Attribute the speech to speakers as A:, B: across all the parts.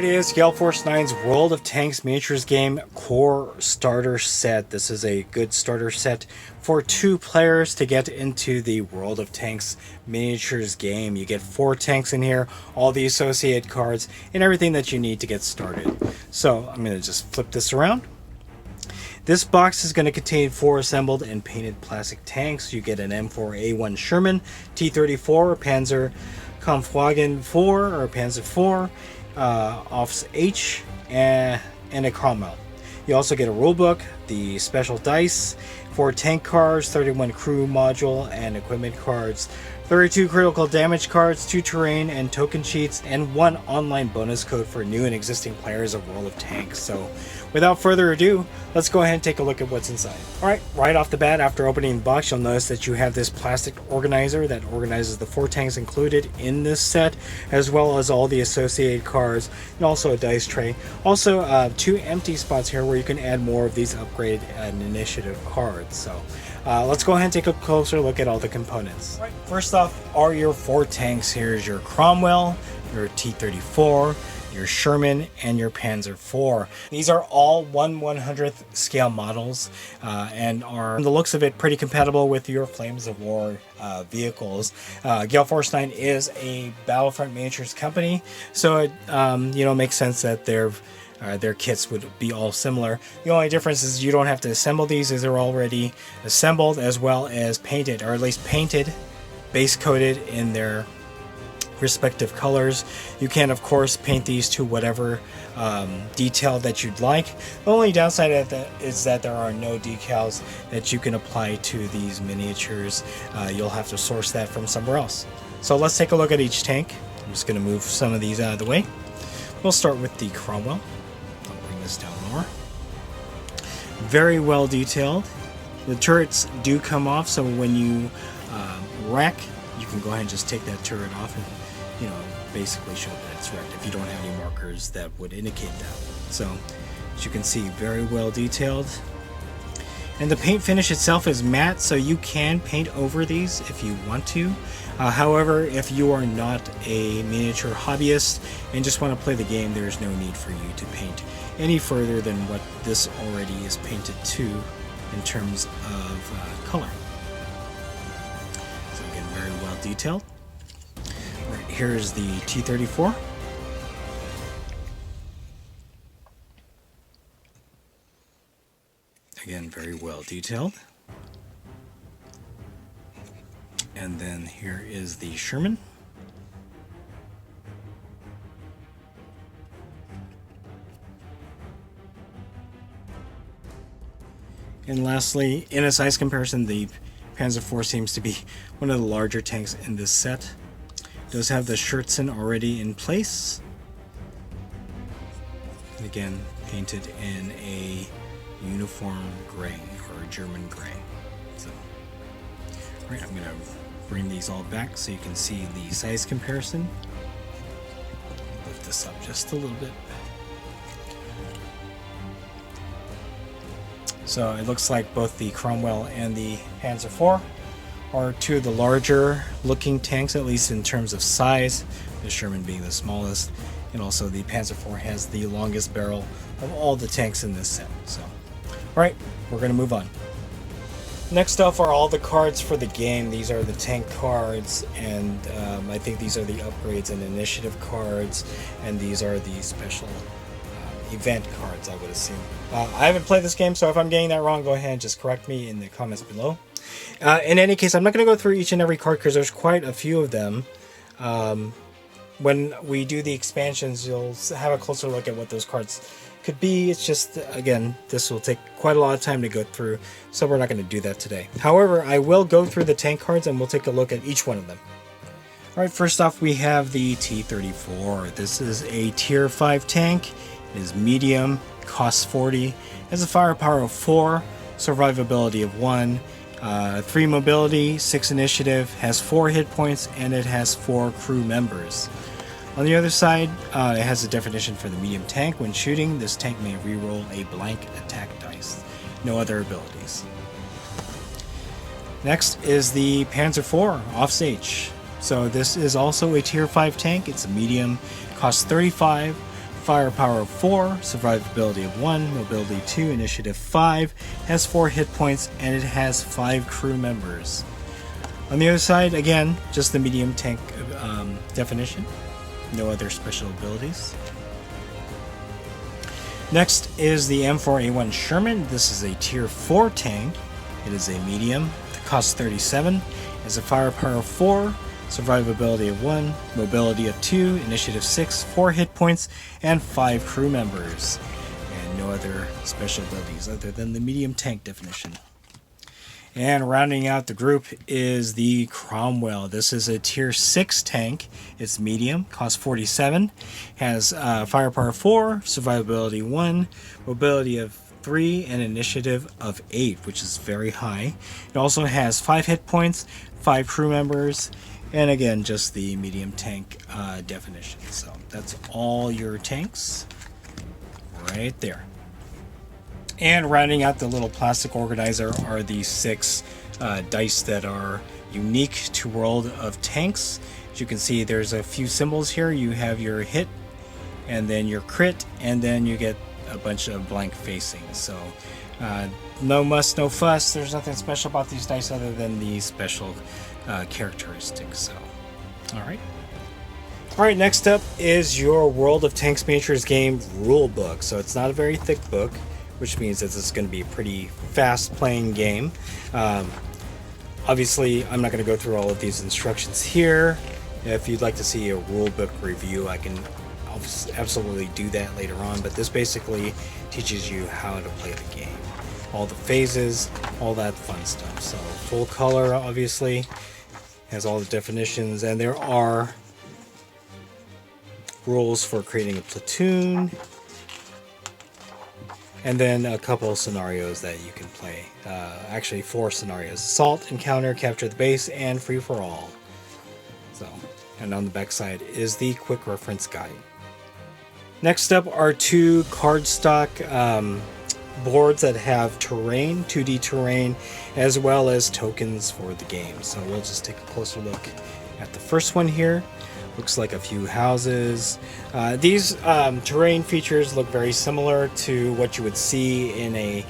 A: is Gale Force 9's World of Tanks Miniatures game core starter set. This is a good starter set for 2 players to get into the World of Tanks Miniatures game. You get 4 tanks in here, all the associated cards, and everything that you need to get started. So I'm going to just flip this around. This box is going to contain 4 assembled and painted plastic tanks. You get an M4A1 Sherman, T-34, Panzer Kampfwagen 4 or Panzer 4, Offs H, and a Cromwell. You also get a rulebook, the special dice, 4 tank cards, 31 crew module and equipment cards, 32 critical damage cards, 2 terrain and token sheets, and 1 online bonus code for new and existing players of World of Tanks. So without further ado, let's go ahead and take a look at what's inside. Alright, right off the bat, after opening the box, you'll notice that you have this plastic organizer that organizes the 4 tanks included in this set, as well as all the associated cards, and also a dice tray. Also, 2 empty spots here where you can add more of these upgrade and initiative cards. So let's go ahead and take a closer look at all the components. Right, first off are your 4 tanks. Here's your Cromwell, your T-34, your Sherman, and your Panzer 4. These are all 1/100th scale models and are, from the looks of it, pretty compatible with your Flames of War vehicles. Gale Force 9 is a Battlefront Miniatures company, so it makes sense that their kits would be all similar. The only difference is you don't have to assemble these, as they're already assembled as well as painted, or at least painted, base coated in their respective colors. You can of course paint these to whatever detail that you'd like. The only downside of that is that there are no decals that you can apply to these miniatures. You'll have to source that from somewhere else. So let's take a look at each tank. I'm just going to move some of these out of the way. We'll start with the Cromwell. I'll bring this down lower. Very well detailed. The turrets do come off, so when you rack, you can go ahead and just take that turret off and basically show that it's wrecked if you don't have any markers that would indicate that. So as you can see, very well detailed. And the paint finish itself is matte, so you can paint over these if you want to. However, if you are not a miniature hobbyist and just want to play the game, there's no need for you to paint any further than what this already is painted to in terms of color. So again, very well detailed. Right, here's the T-34. Again, very well detailed. And then here is the Sherman. And lastly, in a size comparison, the Panzer 4 seems to be one of the larger tanks in this set. It does have the Scherzen already in place. And again, painted in a uniform gray, or a German gray. So, alright, I'm going to bring these all back so you can see the size comparison. Lift this up just a little bit. So it looks like both the Cromwell and the Panzer 4 are 2 of the larger looking tanks, at least in terms of size, the Sherman being the smallest, and also the Panzer 4 has the longest barrel of all the tanks in this set. So, alright, we're going to move on. Next up are all the cards for the game. These are the tank cards, and I think these are the upgrades and initiative cards, and these are the special event cards, I would assume. I haven't played this game, so if I'm getting that wrong, go ahead and just correct me in the comments below. In any case, I'm not going to go through each and every card because there's quite a few of them. When we do the expansions, you'll have a closer look at what those cards could be. It's just, again, this will take quite a lot of time to go through, so we're not going to do that today. However, I will go through the tank cards and we'll take a look at each one of them. Alright, first off we have the T-34. This is a tier 5 tank. It is medium, costs 40, has a firepower of 4, survivability of 1, 3 mobility, 6 initiative, has 4 hit points, and it has 4 crew members. On the other side, it has a definition for the medium tank. When shooting, this tank may reroll a blank attack dice. No other abilities. Next is the Panzer 4 Offs H. So this is also a tier 5 tank. It's a medium, costs 35, firepower of 4, survivability of 1, mobility 2, initiative 5, has 4 hit points, and it has 5 crew members. On the other side, again, just the medium tank definition. No other special abilities. Next is the M4A1 Sherman. This is a tier 4 tank. It is a medium. It costs 37. It has a firepower of 4, survivability of 1, mobility of 2, initiative 6, 4 hit points, and 5 crew members. And no other special abilities other than the medium tank definition. And rounding out the group is the Cromwell. This is a tier 6 tank. It's medium, costs 47, has firepower 4, survivability 1, mobility of 3, and initiative of 8, which is very high. It also has 5 hit points, 5 crew members, and again, just the medium tank definition. So that's all your tanks right there. And rounding out the little plastic organizer are the 6 dice that are unique to World of Tanks. As you can see, there's a few symbols here. You have your hit, and then your crit, and then you get a bunch of blank facings. So no muss, no fuss. There's nothing special about these dice other than the special characteristics. So, all right, next up is your World of Tanks Miniatures game rule book. So it's not a very thick book, which means that it's going to be a pretty fast playing game. Obviously, I'm not going to go through all of these instructions here. If you'd like to see a rule book review, I can absolutely do that later on, but this basically teaches you how to play the game. All the phases, all that fun stuff. So full color, obviously, has all the definitions, and there are rules for creating a platoon, and then a couple of scenarios that you can play. Actually, 4 scenarios: assault, encounter, capture the base, and free for all. So, and on the back side is the quick reference guide. Next up are 2 cardstock boards that have terrain, 2D terrain, as well as tokens for the game. So we'll just take a closer look at the first one here. Looks like a few houses. These terrain features look very similar to what you would see in a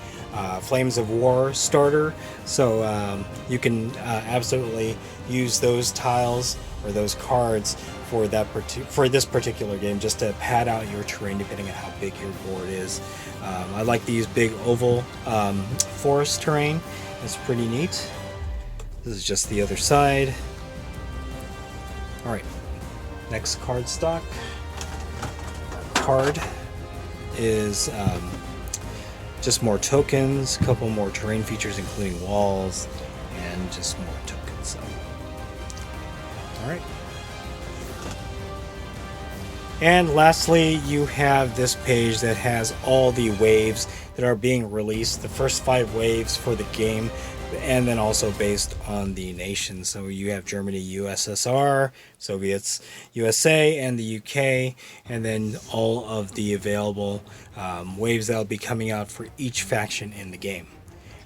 A: Flames of War starter. So you can absolutely use those tiles or those cards for this particular game, just to pad out your terrain depending on how big your board is. I like these big oval forest terrain. It's pretty neat. This is just the other side. All right. Next cardstock card is just more tokens, a couple more terrain features including walls, and just more tokens. So, all right. And lastly, you have this page that has all the waves that are being released, the first 5 waves for the game, and then also based on the nation. So you have Germany, USSR, Soviets, USA, and the UK, and then all of the available waves that will be coming out for each faction in the game.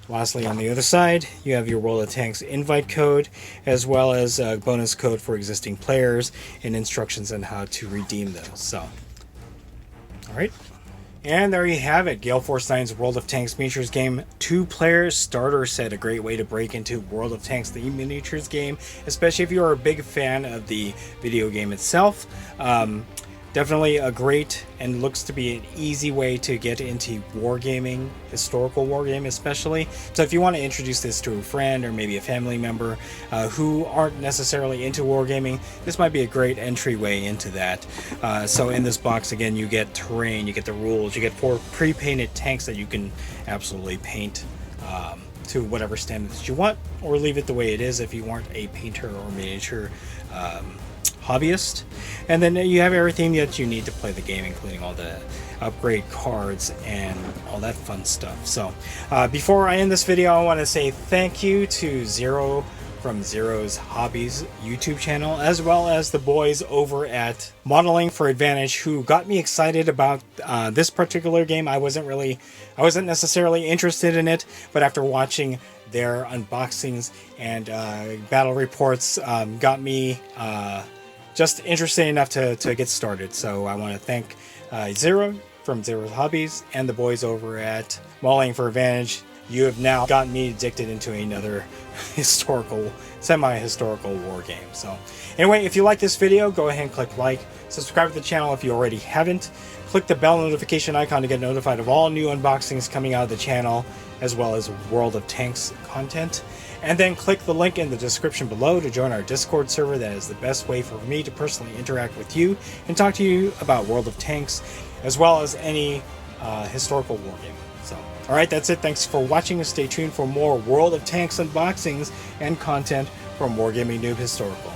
A: Lastly, on the other side, you have your World of Tanks invite code, as well as a bonus code for existing players and instructions on how to redeem those. So, all right. And there you have it, Gale Force 9's World of Tanks Miniatures game 2-player starter set. A great way to break into World of Tanks, the miniatures game, especially if you're a big fan of the video game itself. Definitely a great and looks to be an easy way to get into wargaming, historical wargaming especially. So if you want to introduce this to a friend or maybe a family member who aren't necessarily into wargaming, this might be a great entryway into that. So in this box, again, you get terrain, you get the rules, you get 4 pre-painted tanks that you can absolutely paint to whatever standards you want, or leave it the way it is if you aren't a painter or miniature hobbyist. And then you have everything that you need to play the game, including all the upgrade cards and all that fun stuff. So before I end this video, I want to say thank you to Zero from Zero's Hobbies YouTube channel, as well as the boys over at Modeling for Advantage, who got me excited about this particular game. I wasn't necessarily interested in it, but after watching their unboxings and battle reports, got me just interesting enough to get started. So I want to thank Zero from Zero's Hobbies and the boys over at Mauling for Advantage. You have now gotten me addicted into another semi-historical war game. So anyway, if you like this video, go ahead and click like, subscribe to the channel if you already haven't, click the bell notification icon to get notified of all new unboxings coming out of the channel, as well as World of Tanks content, and then click the link in the description below to join our Discord server. That is the best way for me to personally interact with you and talk to you about World of Tanks, as well as any historical war game. So, alright, that's it. Thanks for watching, and stay tuned for more World of Tanks unboxings and content from Wargaming Noob Historical.